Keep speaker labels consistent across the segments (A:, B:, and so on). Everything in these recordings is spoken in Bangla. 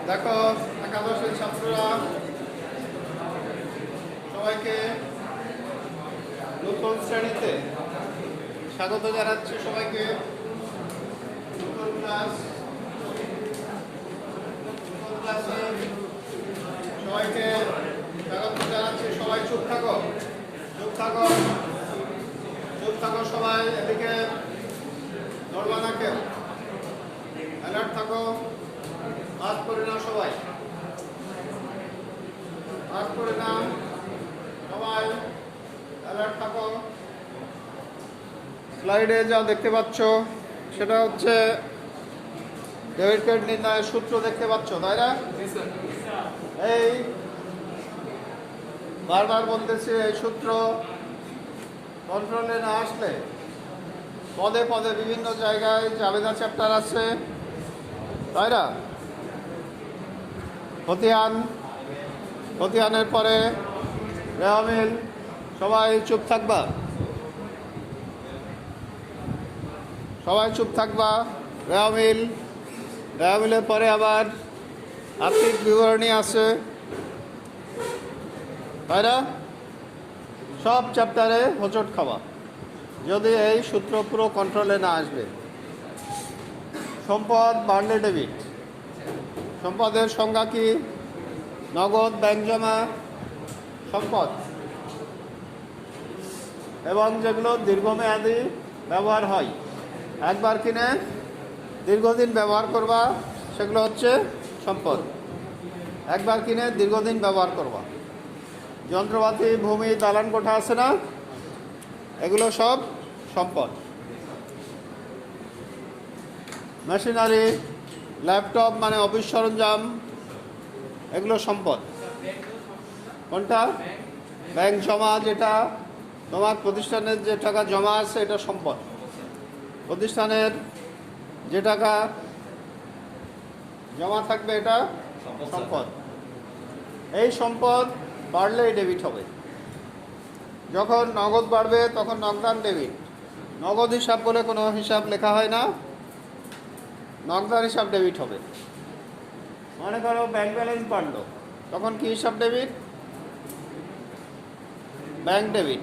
A: দেখো একাদশের ছাত্ররা সবাইকে নতুন শ্রেণীতে স্বাগত জানাচ্ছি। সবাইকে নতুন ক্লাসে সবাইকে স্বাগত জানাচ্ছি। সবাই চুপ থাকো, চুপ থাকো, চুপ থাকো সবাই। এদিকে ধরবা না কেউ, অ্যালার্ট থাকো। হাত করে নাও সবাই, হাত করে নাও সবাই, অ্যালার্ট থাকো। স্লাইডে যা দেখতে পাচ্ছ সেটা হচ্ছে ডেবিট কার্ড নির্ণয়ের সূত্র দেখতে পাচ্ছ, তাই না? এই বারবার বলতেছি, এই সূত্র কন্ট্রোলে না আসলে পদে পদে বিভিন্ন জায়গায় জাবেদা চ্যাপ্টার আছে, তাই না? খতিয়ানের পরে রেওয়ামিল। সবাই চুপ থাকবা, সবাই চুপ থাকবা। রেওয়ামিলের পরে আবার আর্থিক বিবরণী আছে, তাই না? সব চ্যাপ্টারে হোঁচট খাওয়া যদি এই সূত্র পুরো কন্ট্রোলে না আসবে। সম্পদ বার্লে ডেবিট। সম্পদের সংজ্ঞা কি? নগদ, ব্যাংক জমা, সম্পদ এবং যেগুলো দীর্ঘমেয়াদী ব্যবহার হয়, একবার কিনে দীর্ঘদিন ব্যবহার করবা, সেগুলো হচ্ছে সম্পদ। একবার কিনে দীর্ঘদিন ব্যবহার করবা। যন্ত্রপাতি, ভূমি, দালান কোঠা আছে না, এগুলো সব সম্পদ। মেশিনারি, ল্যাপটপ মানে অফিস সরঞ্জাম, এগুলো সম্পদ। কোনটা? ব্যাংক জমা, যেটা তোমার প্রতিষ্ঠানের যে টাকা জমা আছে এটা সম্পদ। প্রতিষ্ঠানের যে টাকা জমা থাকবে এটা সম্পদ। এই সম্পদ বাড়লেই ডেবিট হবে। যখন নগদ বাড়বে তখন নগদান ডেবিট। নগদ হিসাব বলে কোনো হিসাব লেখা হয় না, নগদান হিসাব ডেবিট হবে। মনে করো ব্যাংক ব্যালেন্স বাড়লো, তখন কি হিসাব ডেবিট? Bank debit.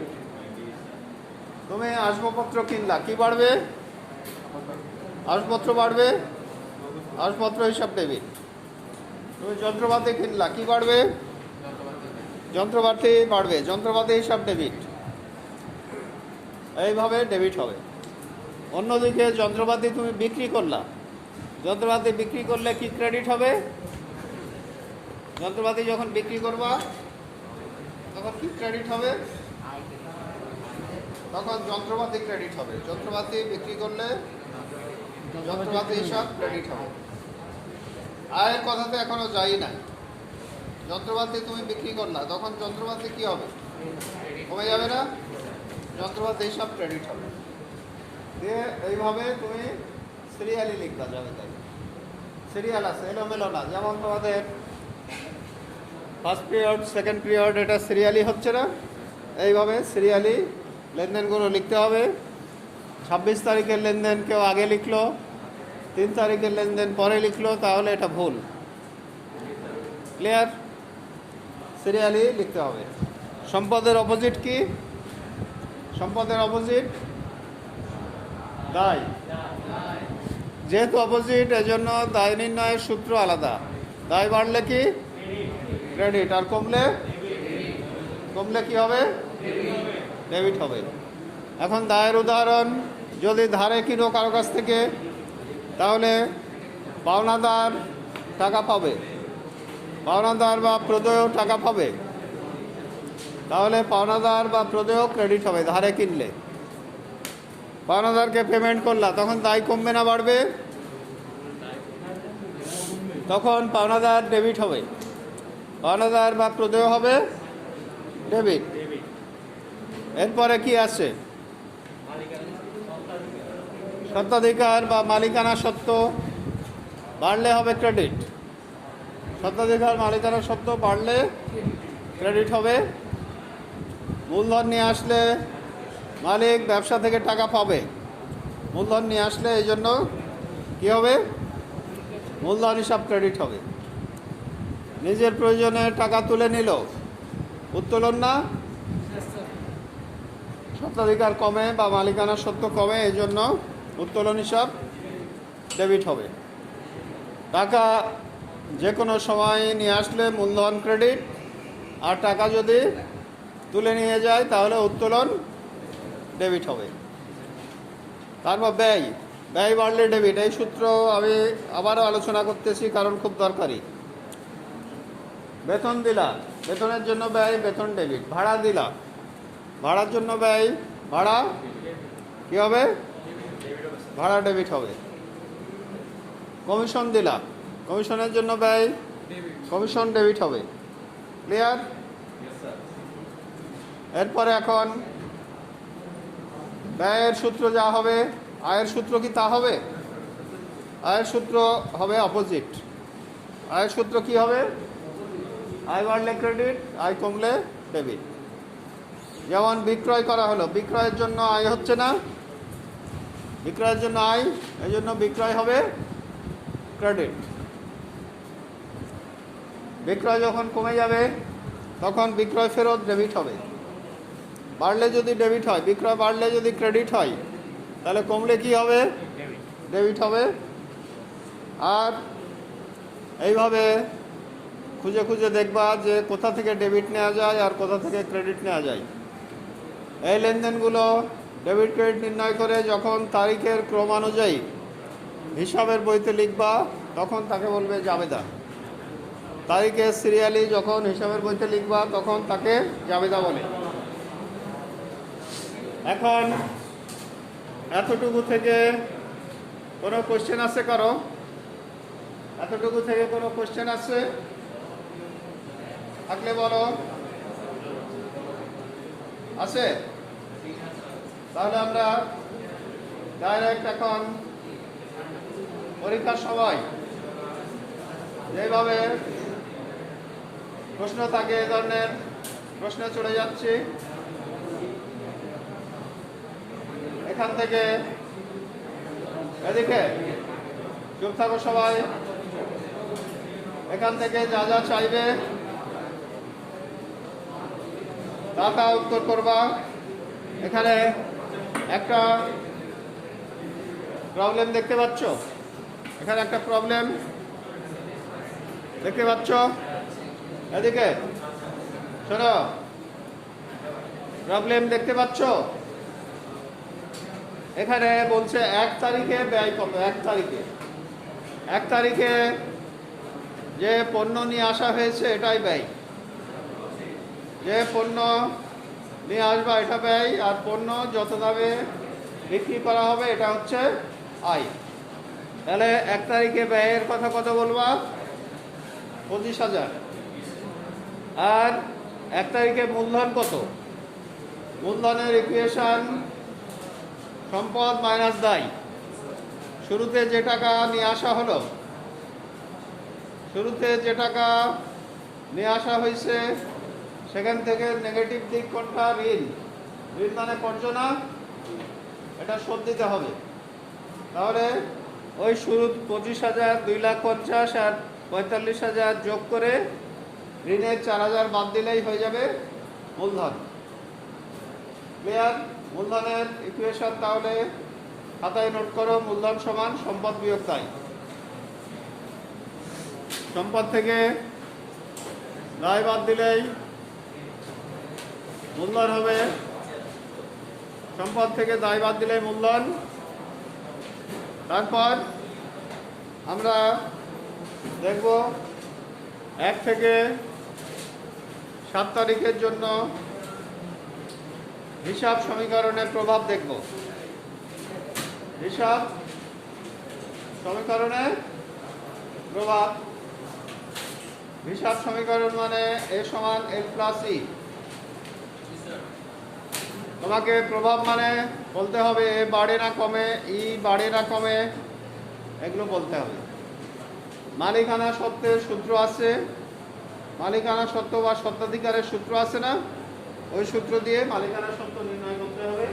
A: তুমি আসবাবপত্র কিনলা, কি বাড়বে? আসবাবপত্র বাড়বে, আসবাবপত্র হিসাব ডেবিট। তুমি যন্ত্রপাতি কিনলা, কি বাড়বে? যন্ত্রপাতি বাড়বে, যন্ত্রপাতি হিসাব ডেবিট। এইভাবে ডেবিট হবে। অন্যদিকে যন্ত্রপাতি তুমি বিক্রি করলা, যন্ত্রপাতি বিক্রি করলে কি ক্রেডিট হবে? যন্ত্রপাতি যখন বিক্রি করবা তখন কি ক্রেডিট হবে? তখন যন্ত্রপাতি ক্রেডিট হবে। যন্ত্রপাতি বিক্রি করলে যন্ত্রপাতি হিসাব ক্রেডিট হবে। আয়ের কথাতে এখনো যাই না। যন্ত্রপাতি তুমি বিক্রি করলা, তখন যন্ত্রপাতি কি হবে? কমে যাবে না? যন্ত্রপাতি হিসাব ক্রেডিট হবে। দিয়ে এইভাবে তুমি সিরিয়ালি লিখবা, যাবে তাই সিরিয়াল আছে, এলোমেলো না। যেমন তোমাদের ফার্স্ট পিরিয়ড, সেকেন্ড পিরিয়ড, এটা সিরিয়ালি হচ্ছে না, এইভাবে সিরিয়ালি লেনদেনগুলো লিখতে হবে। 26 তারিখের লেনদেন কেউ আগে লিখলো, 3 তারিখের লেনদেন পরে লিখলো, তাহলে এটা ভুল। ক্লিয়ার? সিরিয়ালি লিখতে হবে। সম্পদের অপোজিট কি? সম্পদের অপোজিট দায়। যেহেতু অপোজিট, এজন্য দায় নির্ণয়ের সূত্র আলাদা। দায় বাড়লে কি? ক্রেডিট। আর কমলে কি হবে? ডেবিট হবে। এখন দায়ের উদাহরণ, যদি ধারে কিনো কারো কাছ থেকে, তাহলে পাওনাদার টাকা পাবে, পাওনাদার বা প্রদেয় টাকা পাবে, তাহলে পাওনাদার বা প্রদেয় ক্রেডিট হবে। ধারে কিনলে পাওনাদারকে পেমেন্ট করলা, তখন দায় কমবে না বাড়বে? তখন পাওনাদার ডেবিট হবে। পাওনাদার বা প্রদেয় হবে ডেবিট। এরপরে কি আছে? স্বত্বাধিকার বা মালিকানা সত্ত্ব বাড়লে হবে ক্রেডিট। স্বত্বাধিকার, মালিকানা সত্ত্ব বাড়লে ক্রেডিট হবে। মূলধন নিয়ে আসলে মালিক ব্যবসা থেকে টাকা পাবে, মূলধন নিয়ে আসলে, এই জন্য কী হবে? মূলধন হিসাব ক্রেডিট হবে। নিজের প্রয়োজনে টাকা তুলে নিল, উত্তোলন না? স্বত্বাধিকার কমে বা মালিকানার সত্ত্ব কমে, এই জন্য উত্তোলন হিসাব ডেবিট হবে। টাকা যে কোনো সময় নিয়ে আসলে মূলধন ক্রেডিট, আর টাকা যদি তুলে নিয়ে যায় তাহলে উত্তোলন ডেবিট হবে। তারপর ব্যয়, ব্যয় বাড়লে ডেবিট। এই সূত্র আমি আবারও আলোচনা করতেছি কারণ খুব দরকারি। বেতন দিলা, বেতনের জন্য ব্যয়, বেতন ডেবিট। ভাড়া দিলা, ভাড়ার জন্য ব্যয়, ভাড়া কী হবে? ভাড়া ডেবিট হবে। কমিশন দিলা, কমিশনের জন্য ব্যয়, কমিশন ডেবিট হবে। ক্লিয়ার? এরপরে এখন ব্যয়ের সূত্র যা হবে, আয়ের সূত্র কি তা হবে? আয়ের সূত্র হবে অপোজিট। আয়ের সূত্র কি হবে? আয় বাড়লে ক্রেডিট, আয় কমলে ডেবিট। যেমন বিক্রয় করা হলো, বিক্রয়ের জন্য আয় হচ্ছে না, বিক্রয়ের জন্য আয়, এই জন্য বিক্রয় হবে ক্রেডিট। বিক্রয় যখন কমে যাবে তখন বিক্রয় ফেরত ডেবিট হবে। বাড়লে যদি ডেবিট হয়, বিক্রয় বাড়লে যদি ক্রেডিট হয়, তাহলে কমলে কি হবে? ডেবিট হবে। আর এইভাবে খুঁজে খুঁজে দেখবা যে কোথা থেকে ডেবিট নেওয়া যায় আর কোথা থেকে ক্রেডিট নেওয়া যায়। এই লেনদেনগুলো ডেবিট ক্রেডিট নির্ণয় করে যখন তারিখের ক্রমানুযায়ী হিসাবের বইতে লিখবা তখন তাকে বলবে জাবেদা। তারিখের সিরিয়ালি যখন হিসাবের বইতে লিখবা তখন তাকে জাবেদা বলে। এখন এতটুকু থেকে কোনো কোশ্চেন আছে কারো? এতটুকু থেকে কোনো কোশ্চেন আছে? থাকলে বলো। আছে? তাহলে আমরা ডাইরেক্ট এখন পরীক্ষার সময় যেভাবে প্রশ্ন থাকে এই ধরনের প্রশ্নে চলে যাচ্ছি। এখান থেকে এদিকে চুপ থাকো সবাই। এখান থেকে যা যা চাইবে তা তা উত্তর করবা। এখানে একটা প্রবলেম দেখতে পাচ্ছ, এখানে একটা প্রবলেম দেখতে পাচ্ছ, এদিকে শোনো, প্রবলেম দেখতে পাচ্ছ? এখানে বলছে 1 তারিখে ব্যয় কত। 1 তারিখে যে পণ্য নিয়ে আসা হয়েছে এটাই ব্যয়, যে পণ্য নিয়ে আসবা এটা ব্যয়, আর পণ্য যত দামে বিক্রি করা হবে এটা হচ্ছে আয়। তাহলে 1 তারিখে ব্যয়ের কথা কত বলবা? 25,000। আর 1 তারিখে মূলধন কত? মূলধনের ইকুয়েশন সম্পদ মাইনাস দায়। শুরুতে যে টাকা নিয়ে আসা হলো, শুরুতে যে টাকা নিয়ে আসা হয়েছে সেখান থেকে নেগেটিভ দিক কোনটা? ঋণ। ঋণ মানে পর্যনা, এটা শোধ দিতে হবে। তাহলে ওই শুরু 25,000, 2,50,000 আর 45,000 যোগ করে ঋণের 4,000 বাদ দিলেই হয়ে যাবে মূলধন। ক্লিয়ার? মূলধনের ইকুয়েশন তাহলে খাতায় নোট করো। মূলধন সমান সম্পদ বিয়োগ দায়। সম্পদ থেকে দায় বাদ দিলেই মূলধন হবে। সম্পদ থেকে দায় বাদ দিলেই মূলধন। তারপর আমরা দেখব 1 থেকে 7 তারিখের জন্য হিসাব সমীকরণের প্রভাব দেখব। হিসাব সমীকরণের প্রভাব। হিসাব সমীকরণ মানে A সমান L প্লাস E। তোমাকে প্রভাব মানে বলতে হবে এ বাড়ে না কমে, ই বাড়ে না কমে, এগুলো বলতে হবে। মালিকানা সত্ত্বের সূত্র আছে, মালিকানা সত্ত্ব বা স্বত্বাধিকারের সূত্র আছে না, ওই সূত্র দিয়ে মালিকানা সত্ত্ব নির্ণয় করতে হবে।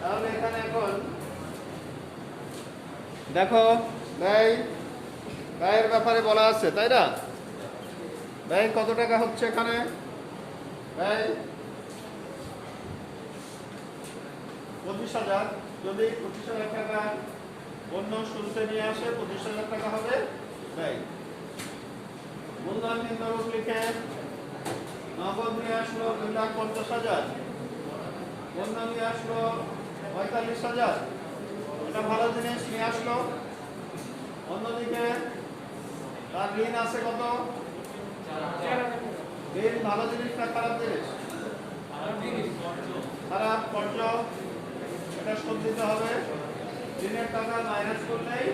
A: তাহলে এখানে এখন দেখো ব্যয়ের ব্যাপারে বলা আছে, তাই না? ব্যয় কত টাকা হচ্ছে এখানে? ব্যয় 25,000। যদি 25,000 টাকা অন্য শুরুতে নিয়ে আসে 25,000 টাকা হবে ব্যয়। মূলধন নিম্নরূপ লিখে নগদ নিয়ে আসলো 2,50,000, অন্য নিয়ে আসলো 45,000। এটা ভালো জিনিস নিয়ে আসলো। অন্যদিকে তার ঋণ আছে কত? ঋণ ভালো জিনিস না খারাপ জিনিস? খারাপ। কর্জ, এটা শোধ দিতে হবে। ঋণের টাকা মাইনাস করলেই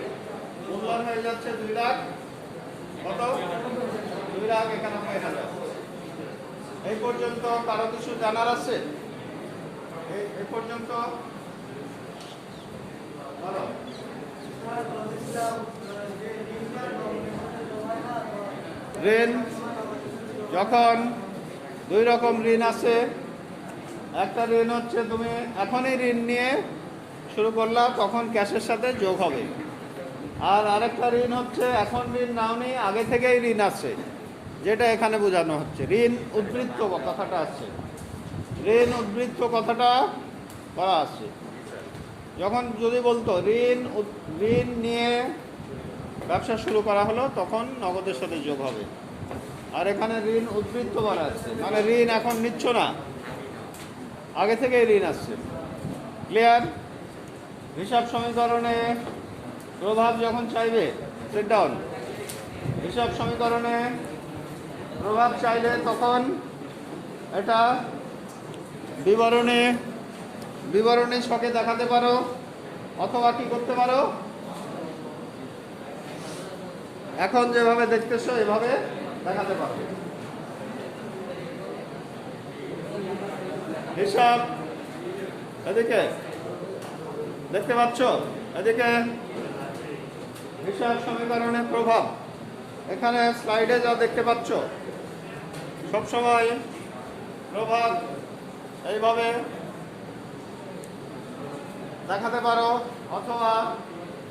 A: মূলধন হয়ে যাচ্ছে 2 লাখ কত? 2,91,000। এই পর্যন্ত কারো কিছু জানার আছে? এই পর্যন্ত বলো। ঋণ যখন 2 রকম ঋণ আছে, একটা ঋণ হচ্ছে তুমি এখনই ঋণ নিয়ে শুরু করলা, তখন ক্যাশের সাথে যোগ হবে। আর আরেকটা ঋণ হচ্ছে এখন ঋণ নাও নেই, আগে থেকেই ঋণ আছে, যেটা এখানে বোঝানো হচ্ছে। ঋণ উদ্বৃত্ত কথাটা আছে, ঋণ উদ্বৃত্ত কথাটা করা আছে। যখন যদি বলতো ঋণ নিয়ে ব্যবসা শুরু করা হলো, তখন নগদের সাথে যোগ হবে। আর এখানে ঋণ উদ্বৃত্ত বলা আছে, মানে ঋণ এখন নিচ্ছ না, আগে থেকেই ঋণ আসছে। ক্লিয়ার? হিসাব সমীকরণে প্রভাব যখন চাইবে, সিট ডাউন। হিসাব সমীকরণে প্রভাব চাইলে তখন এটা বিবরণী ছকে দেখাতে পারো, অথবা কি করতে পারো, এখন যেভাবে দেখতেছো এভাবে দেখাতে পারো। হিসাব এদিকে দেখতে পাচ্ছ, এদিকে হিসাব সমীকরণের প্রভাব এখানে স্লাইডে যা দেখতে পাচ্ছ, সবসময় প্রভাব এইভাবে দেখাতে পারো, অথবা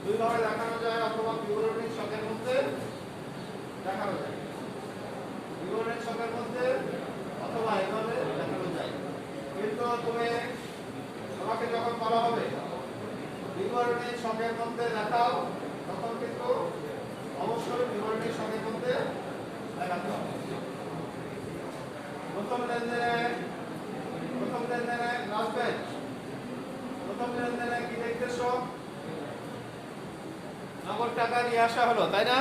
A: 2 ভাবে দেখানো যায়, অথবা বিবরণী ছকের মধ্যে দেখানো যায়। বিবরণী ছকের মধ্যে অথবা এইভাবে দেখানো যায়। কিন্তু তোমাকে যখন বলা হবে বিবরণী ছকের মধ্যে দেখাও, তখন কিন্তু অবশ্যই বিবরণী ছকের মধ্যে দেখাতে হবে। প্রথম লেনদেনে আসবেন। প্রথম লেনদেনে কি দেখতেছো? নগদ টাকা নিয়ে আসা হলো, তাই না?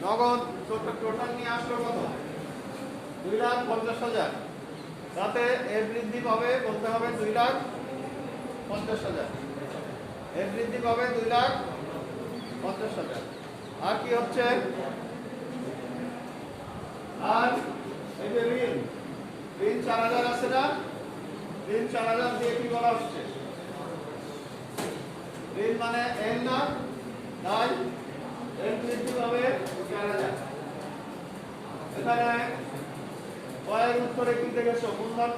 A: নগদ টোটাল নিয়ে আসলো কত? 2,50,000। তাতে এর বৃদ্ধি পাবে, বলতে হবে 2,50,000। এর বৃদ্ধি পাবে 2,50,000। আর কি হচ্ছে? আর এই যে ঋণ 4,000 আছে না? ঋণ 4,000 দিয়ে কি বলা হচ্ছে? ঋণ মানে এন না, তাই এর বৃদ্ধি পাবে 4,000। এখানে কয়ের উত্তরে কি দেখেছো? মূলধন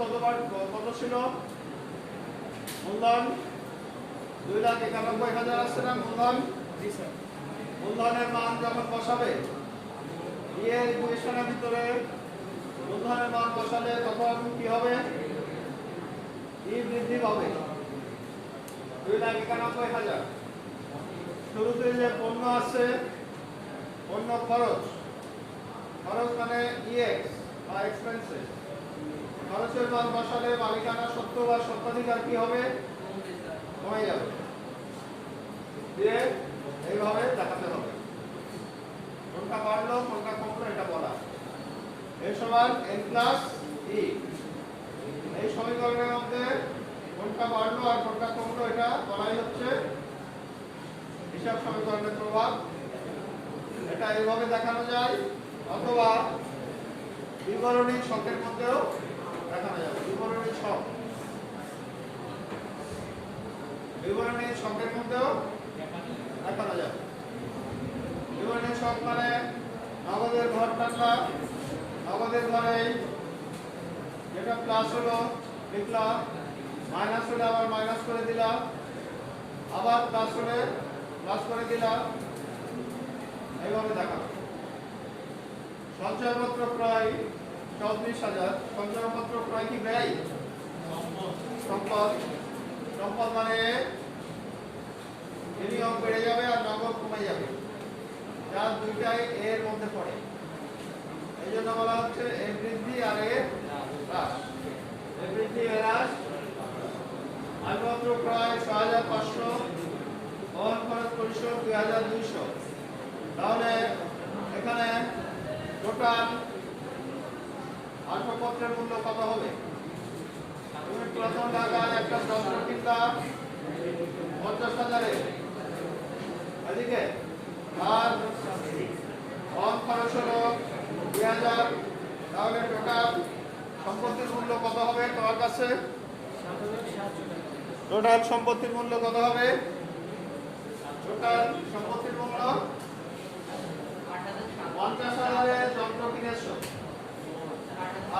A: কত ছিল? মূলধন 2,91,000 আসছে না মূলধন? মূলধনের মান যখন বসাবে, এর ইকুয়েশনের ভিতরে মূলধনের মান বসালে তখন কি হবে? ই বৃদ্ধি পাবে 2,91,000। শুরুতে যে পণ্য আছে, পণ্য খরচ মানে ইএক্স বা এক্সপেন্সেস, খরচের মান বসালে মালিকানা সত্ত্ব বা স্বত্বাধিকার কি হবে? কমে যাবে। দিয়ে এইভাবে দেখাতে হবে, কোনটা বাড়লো কোনটা কমলো এটা বলা। এই সমান n প্লাস ই। এই সমীকরণের মধ্যে কোনটা বাড়লো আর কোনটা কমলো এটা বলাই হচ্ছে হিসাব সমীকরণের প্রভাব। এটা এইভাবে দেখানো যায়, অথবা বিবরণী ছকের মধ্যেও দেখানো যাবে। বিবরণী ছকের মধ্যেও দেখানো যাবে। বিবরণী ছক মানে নগদের ঘর টাকা, নগদের ঘরে যেটা প্লাস হলো লিখলাম, মাইনাস হলে আবার মাইনাস করে দিলাম, আবার প্লাস হলে প্লাস করে দিলাম, এইভাবে দেখাবো। সঞ্চয়পত্র ক্রয় 34,000। সঞ্চয়পত্র ক্রয় কি ব্যয়? সম্পদ। সম্পদ মানে বিনিয়োগ বেড়ে যাবে আর নগদ কমে যাবে, যার দুইটাই এর মধ্যে পড়ে। এই জন্য বলা হচ্ছে এর বৃদ্ধি আর এর হ্রাস। এর বৃদ্ধি এর হ্রাস। আসবাবপত্র ক্রয় 6,500, বহন খরচ পরিশোধ 2,200। তাহলে এখানে টোটাল আসবাবপত্রের মূল্য কত হবে? তুমি প্রথম টাকায় একটা যন্ত্র কিনলাম 50,000-এ, এদিকে আর বহন খরচ হলো 2,000। তাহলে টোটাল সম্পত্তির মূল্য কত হবে তোমার কাছে? টোটাল সম্পত্তির মূল্য কত হবে? টোটাল সম্পত্তির মূল্য 50,000-এ যন্ত্র কিনেছো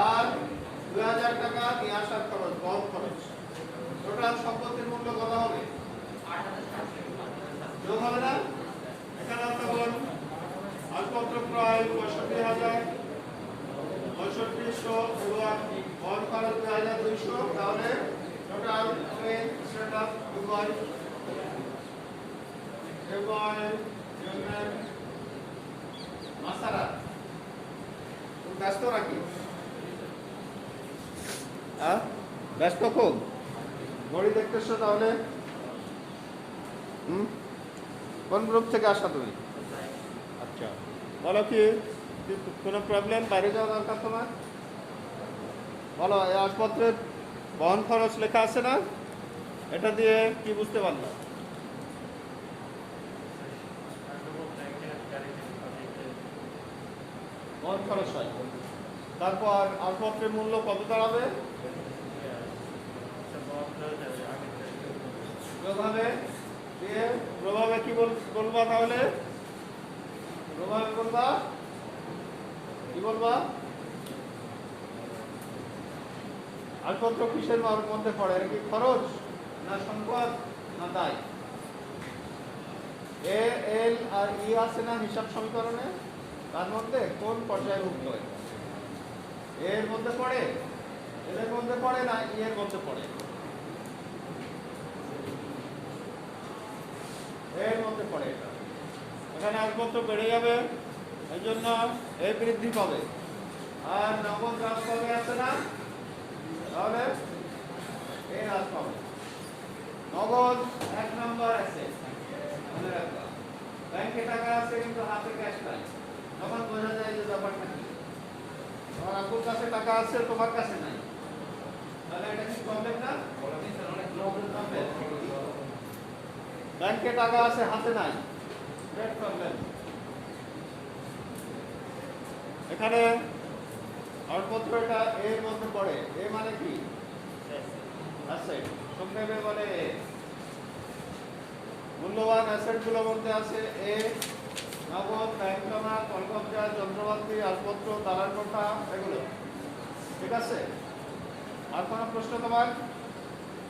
A: আর 2,000 টাকা নিয়ে আসার খরচ, বহন খরচ। টোটাল সম্পত্তির মূল্য কত হবে? যোগ হবে না? এখানে তখন আসবাবপত্র ক্রয় 65,000, 6500 এবং বহন খরচ 2,200। তাহলে টোটাল হবে সেটা দুবাই এবং মাসারা। ব্যস্ত নাকি? ব্যস্ত খুব? ঘড়ি দেখতেছো তাহলে? কোন গ্রুপ থেকে আসা তুমি? আচ্ছা, বলো কি কোনো প্রবলেম? বাইরে যাওয়া দরকার তোমার? বলো, এই আসপত্রের বহন খরচ লেখা আছে না? এটা দিয়ে কি বুঝতে পারলো? বহন খরচ হয়। তারপর আসপত্রের মূল্য কত দাঁড়াবে? প্রভাবে দিয়ে প্রভাবে কি বলবা তাহলে? প্রভাবে বলবা কি বলবা? আসপত্র কিসের মধ্যে পড়ে? এটা কি খরচ না সম্পদ না দায়? এ এল আর ই আছে না হিসাব সমীকরণে? তার মধ্যে কোন পর্যায়ভুক্ত? এর মধ্যে পড়ে, এর মধ্যে পড়ে না ই এর মধ্যে পড়ে? এর মধ্যে পড়ে। এটা এখানে আসপত্র বেড়ে যাবে, এই জন্য এ বৃদ্ধি পাবে আর নগদ হ্রাস পাবে, আছে না? তাহলে এ হ্রাস পাবে। নগদ 1 নম্বর আছে, মনে রাখবা। ব্যাংকে টাকা আছে কিন্তু হাতে ক্যাশ নাই, তখন বোঝা যায় যে ব্যাপারটা কি। তোমার আপুর কাছে টাকা আছে, তোমার কাছে নাই, তাহলে এটা কি প্রবলেম না? ব্যাংকে টাকা আছে, হাতে নাই, গ্রেট প্রবলেম। এখানে আসপত্র এটা এর মধ্যে পড়ে। এ মানে কি? অ্যাসেট। সংক্ষেপে বলে এ। মূল্যবান অ্যাসেট গুলোর মধ্যে আছে এ নগদ, ব্যাংক জমা, কলকবজা, যন্ত্রপাতি, আসপত্র, দালান কোঠা, এগুলো। ঠিক আছে? আর কোনো প্রশ্ন তোমার?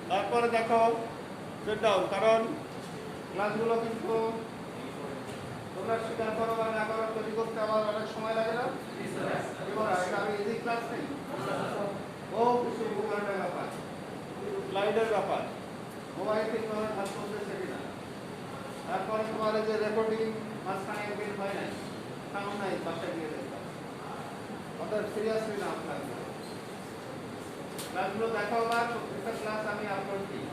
A: তারপরে দেখো সেট ডাউন, কারণ ক্লাসগুলো কিন্তু তোমরা স্বীকার করো বা না করো, তৈরি করতে আমার অনেক সময় লাগে না? এটা আমি ইজি ক্লাস নেই, ও কিছু উপকরণের ব্যাপার, স্লাইডের ব্যাপার, মোবাইল থেকে আমার কাজ করতে সেটি না। তারপরে তোমার যে রেকর্ডিং মাঝখানে একদিন হয় নাই, সাউন্ড নাই, বাসায় গিয়ে দেখতাম। অর্থাৎ সিরিয়াসলি না আপনার ক্লাসগুলো দেখো, বা প্রত্যেকটা ক্লাস আমি আপলোড দিই,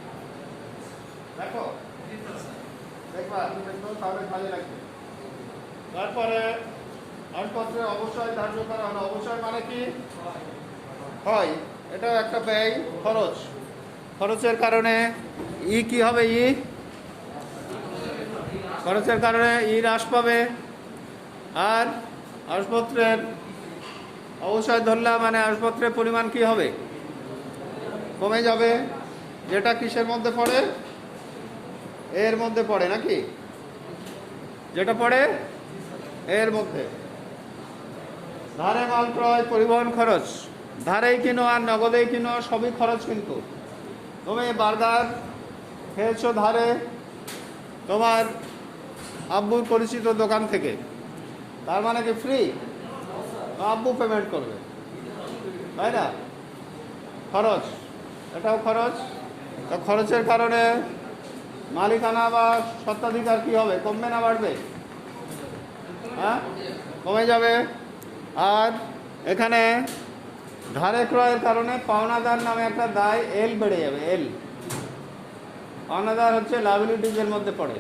A: দেখো দেখবা তাহলে ভালো লাগবে। তারপরে আসপত্রে অবশ্যই ধার্য করা হলো। অবশ্যই মানে কি হয়? এটাও একটা ব্যয়, খরচ। খরচের কারণে ই কি হবে? ই খরচের কারণে ই হ্রাস পাবে। আর আসপত্রের অবশ্যই ধরলাম মানে আসপত্রের পরিমাণ কি হবে? কমে যাবে, যেটা কিসের মধ্যে পড়ে? এর মধ্যে পড়ে নাকি? যেটা পড়ে এর মধ্যে। ধারে মাল ক্রয়, পরিবহন খরচ। ধারেই কিনো আর নগদেই কিনো, সবই খরচ। কিন্তু তুমি বার্গার খেয়েছো ধারে তোমার আব্বুর পরিচিত দোকান থেকে, তার মানে কি ফ্রি? আব্বু পেমেন্ট করবে, তাই না? খরচ, এটাও খরচ। তো খরচের কারণে মালিকানা বা স্বত্বাধিকার কী হবে, কমবে না বাড়বে? হ্যাঁ, কমে যাবে। আর এখানে ধারে ক্রয়ের কারণে পাওনাদার নামে একটা দায় এল বেড়ে যাবে। এল, পাওনাদার হচ্ছে লায়াবিলিটিজের মধ্যে পড়ে,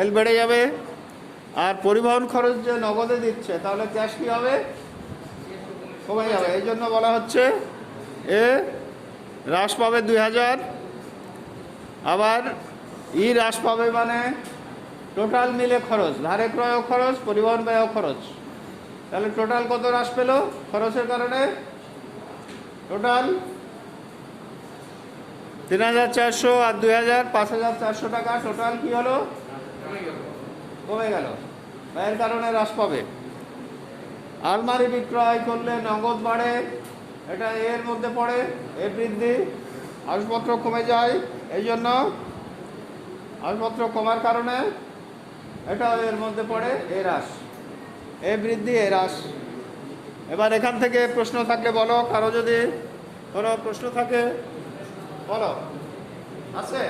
A: এল বেড়ে যাবে। আর পরিবহন খরচ যে নগদে দিচ্ছে, তাহলে ক্যাশ কী হবে, কমে যাবে। এই জন্য বলা হচ্ছে এ হ্রাস পাবে 2000, আবার ই হ্রাস পাবে, মানে টোটাল মিলে খরচ, ধারে ক্রয়ও খরচ, পরিবহন ব্যয়ও খরচ। তাহলে টোটাল কত হ্রাস পেল খরচের কারণে? টোটাল 3400 আর 2000, 5400 টাকা টোটাল কি হলো, কমে গেল, ব্যয়ের কারণে হ্রাস পাবে। আলমারি বিক্রয় করলে নগদ বাড়ে, এটা এর মধ্যে পড়ে, এ বৃদ্ধি। আসবাবপত্র কমে যায়, এই জন্য আসবাবপত্র কমার কারণে এটাও এর মধ্যে পড়ে, এ হ্রাস। এ বৃদ্ধি, এ হ্রাস। এবার এখান থেকে প্রশ্ন থাকলে বলো, কারো যদি কোনো প্রশ্ন থাকে বলো। আছে?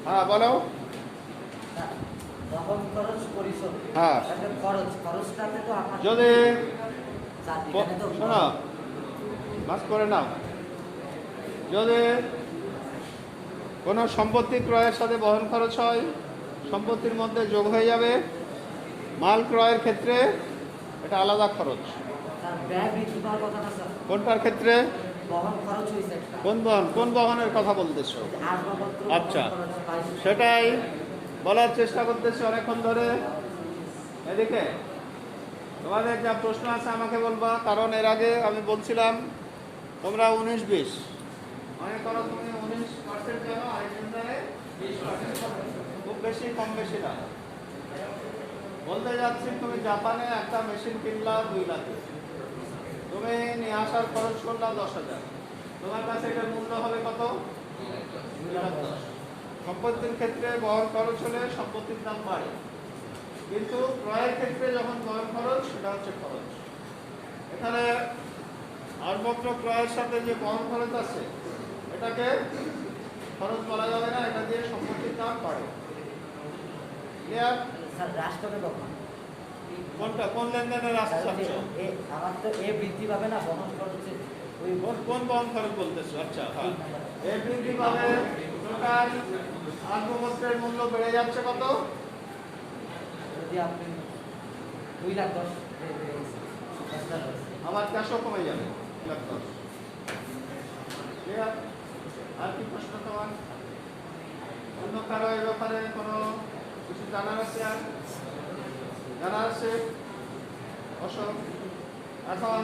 A: হ্যাঁ বলো। হ্যাঁ, যদি শোনো, মাস করে নাও, যদি কোনো সম্পত্তি ক্রয়ের সাথে বহন খরচ হয়, সম্পত্তির মধ্যে যোগ হয়ে যাবে। মাল ক্রয়ের ক্ষেত্রে এটা আলাদা খরচ। কোনটার ক্ষেত্রে? কোন বহনের কথা বলতেছ? আচ্ছা, সেটাই বলার চেষ্টা করতেছি অনেকক্ষণ ধরে। এদিকে তোমাদের যা প্রশ্ন আছে আমাকে বলবা, কারণ এর আগে আমি বলছিলাম তোমরা 19-20, মনে করো তুমি 19% জানো, আরেকজন জানে 20%, খুব বেশি কম বেশি না। বলতে যাচ্ছি তুমি জাপানে একটা মেশিন কিনলা 2 লাখে, তুমি নিয়ে আসার খরচ করলা 10,000, তোমার কাছে এটার মূল্য হবে কত? 2,10,000। সম্পত্তির ক্ষেত্রে বহন খরচ হলে সম্পত্তির দাম বাড়ে, কিন্তু ক্রয়ের ক্ষেত্রে যখন বহন খরচ, সেটা হচ্ছে খরচ। এখানে আসবাবপত্র ক্রয়ের সাথে যে বহন খরচ আছে, এটাকে খরচ বলা যাবে না, এটা দিয়ে সম্পত্তির দাম বাড়ে। ক্লিয়ার? কোনটা, কোন লেনদেনের রাস্তা?
B: আমার তো এ বৃদ্ধি পাবে না, বহন খরচে
A: কোন বহন খরচ বলতেছো? আচ্ছা, হ্যাঁ, এ বৃদ্ধি পাবে। টোটাল আসবাবপত্রের মূল্য বেড়ে যাচ্ছে কত?
B: যদি আপনি 2,10,000,
A: আবার ক্যাশও কমে যাবে 2,10,000। ক্লিয়ার? আর কি প্রশ্ন তোমার? অন্য কারো এই ব্যাপারে কোনো কিছু জানার আছে? আর জানার আছে? অশোক, এখন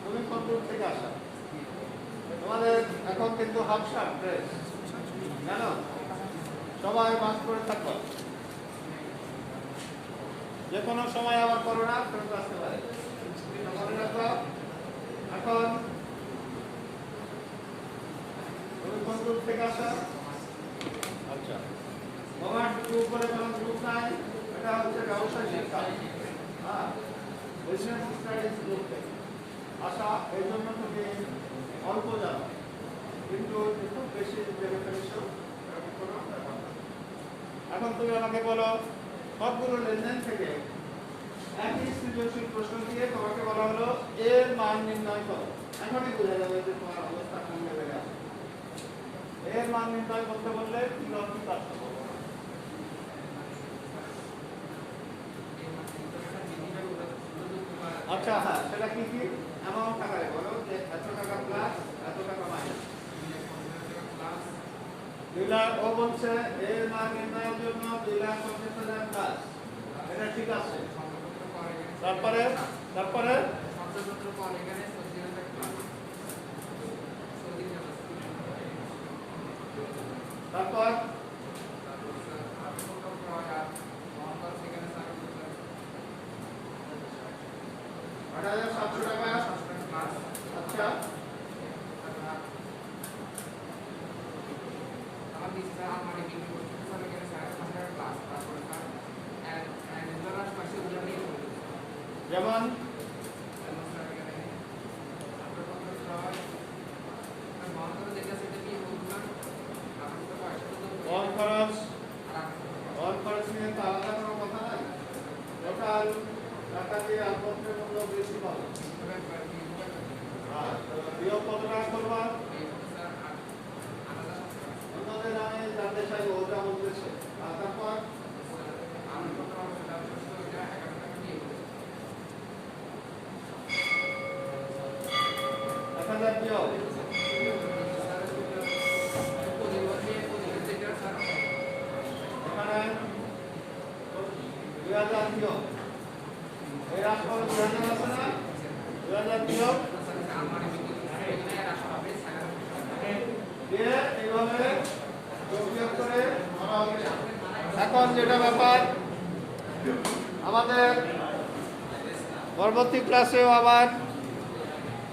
A: তুমি কোন দূর থেকে আসা? তোমাদের এখন কিন্তু হাফ শার্ট ড্রেস, জানো? সবাই মাস্ক পরে থাকো, যে কোনো সময় আবার করোনা ফেরত আসতে পারে, মনে রাখো। এখন তুমি কোন দূর থেকে আসা? আচ্ছা, তোমার গ্রুপ করে কোনো গ্রুপ নাই, এটা হচ্ছে ব্যবসায় শিক্ষা, হ্যাঁ, বিজনেস স্টাডিজ গ্রুপ থেকে আসা। এই জন্য তুমি অল্প জানো, কিন্তু খুব বেশি ভেবে ফেলেছো, কোনো ব্যাপার না। এখন তুমি আমাকে বলো, সবগুলো লেনদেন থেকে একই সৃজনশীল প্রশ্ন দিয়ে তোমাকে বলা হলো এর মান নির্ণয় করো। এখনই বোঝা যাবে যে তোমার অবস্থা কোন লেভেলে আছে। এর মান নির্ণয় করতে বললে কি কি কাজ করবো? আচ্ছা, হ্যাঁ, সেটা কি কি অ্যামাউন্ট আকারে বলো, যে এত টাকা প্লাস এত টাকা মাইনাস। 2 লাখ, ও বলছে এর মান নির্ণয়ের জন্য 2,50,000 প্লাস, এটা ঠিক আছে। তারপরে তারপরে তারপর 8,700 টাকা। আচ্ছা, যেমন অন খরচ নিয়ে তো আলাদা কোনো কথা নাই। টোটাল টাকা দিয়ে আলপত্রের মূল্য বেশি পাবো। বিয়োগ কত টাকা করবা? আপনাদের আমি জানতে চাইবো ওটা বলতেছে। আর তারপর 1000 বিয়োগ এখানে 2000 বিয়োগ এই রাশিফল 2000 আছে না? 2000 বিয়োগ দিয়ে এইভাবে যোগ বিয়োগ করে ধরা হবে। এখন যেটা ব্যাপার আমাদের পরবর্তী ক্লাসেও আবার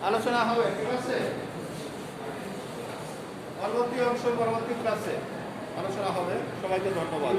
A: আলোচনা হবে, ঠিক আছে? পরবর্তী অংশ পরবর্তী ক্লাসে আলোচনা হবে। সবাইকে ধন্যবাদ।